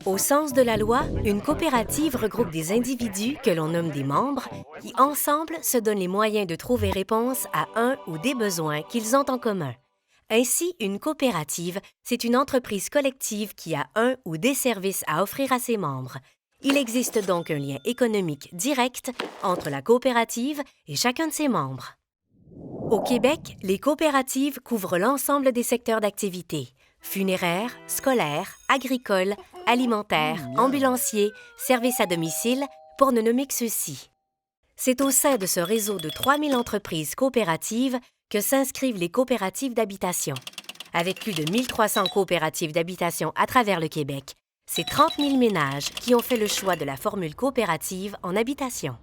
Au sens de la loi, une coopérative regroupe des individus que l'on nomme des membres qui, ensemble, se donnent les moyens de trouver réponse à un ou des besoins qu'ils ont en commun. Ainsi, une coopérative, c'est une entreprise collective qui a un ou des services à offrir à ses membres. Il existe donc un lien économique direct entre la coopérative et chacun de ses membres. Au Québec, les coopératives couvrent l'ensemble des secteurs d'activité: funéraires, scolaires, agricoles, alimentaires, ambulanciers, services à domicile, pour ne nommer que ceux-ci. C'est au sein de ce réseau de 3000 entreprises coopératives que s'inscrivent les coopératives d'habitation. Avec plus de 1300 coopératives d'habitation à travers le Québec, c'est 30 000 ménages qui ont fait le choix de la formule coopérative en habitation.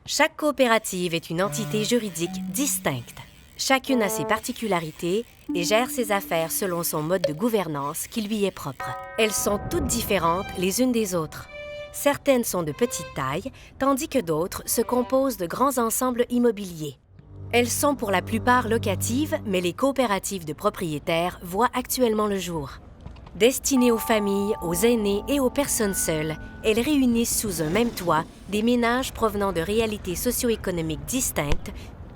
Chaque coopérative est une entité juridique distincte. Chacune a ses particularités et gère ses affaires selon son mode de gouvernance qui lui est propre. Elles sont toutes différentes les unes des autres. Certaines sont de petite taille, tandis que d'autres se composent de grands ensembles immobiliers. Elles sont pour la plupart locatives, mais les coopératives de propriétaires voient actuellement le jour. Destinées aux familles, aux aînés et aux personnes seules, elles réunissent sous un même toit des ménages provenant de réalités socio-économiques distinctes,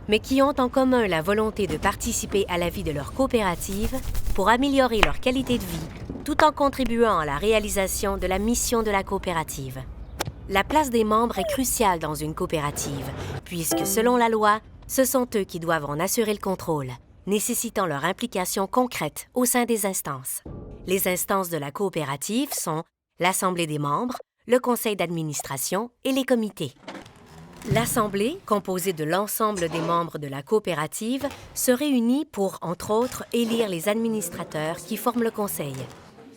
mais qui ont en commun la volonté de participer à la vie de leur coopérative pour améliorer leur qualité de vie, tout en contribuant à la réalisation de la mission de la coopérative. La place des membres est cruciale dans une coopérative, puisque, selon la loi, ce sont eux qui doivent en assurer le contrôle, nécessitant leur implication concrète au sein des instances. Les instances de la coopérative sont l'Assemblée des membres, le conseil d'administration et les comités. L'Assemblée, composée de l'ensemble des membres de la coopérative, se réunit pour, entre autres, élire les administrateurs qui forment le conseil.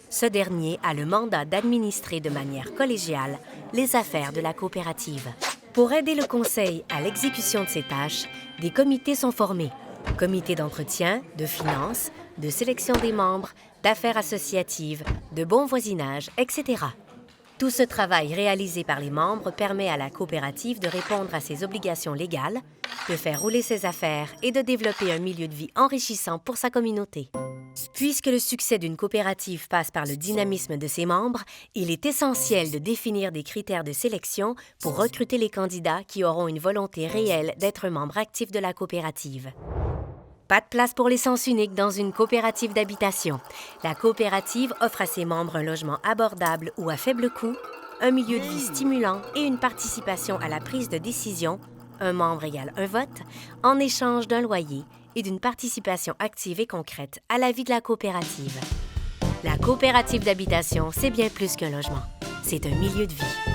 Ce dernier a le mandat d'administrer de manière collégiale les affaires de la coopérative. Pour aider le conseil à l'exécution de ses tâches, des comités sont formés. Comités d'entretien, de finances, de sélection des membres, d'affaires associatives, de bon voisinage, etc. Tout ce travail réalisé par les membres permet à la coopérative de répondre à ses obligations légales, de faire rouler ses affaires et de développer un milieu de vie enrichissant pour sa communauté. Puisque le succès d'une coopérative passe par le dynamisme de ses membres, il est essentiel de définir des critères de sélection pour recruter les candidats qui auront une volonté réelle d'être membres actifs de la coopérative. Pas de place pour les sens uniques dans une coopérative d'habitation. La coopérative offre à ses membres un logement abordable ou à faible coût, un milieu de vie stimulant et une participation à la prise de décision, un membre égale un vote, en échange d'un loyer et d'une participation active et concrète à la vie de la coopérative. La coopérative d'habitation, c'est bien plus qu'un logement. C'est un milieu de vie.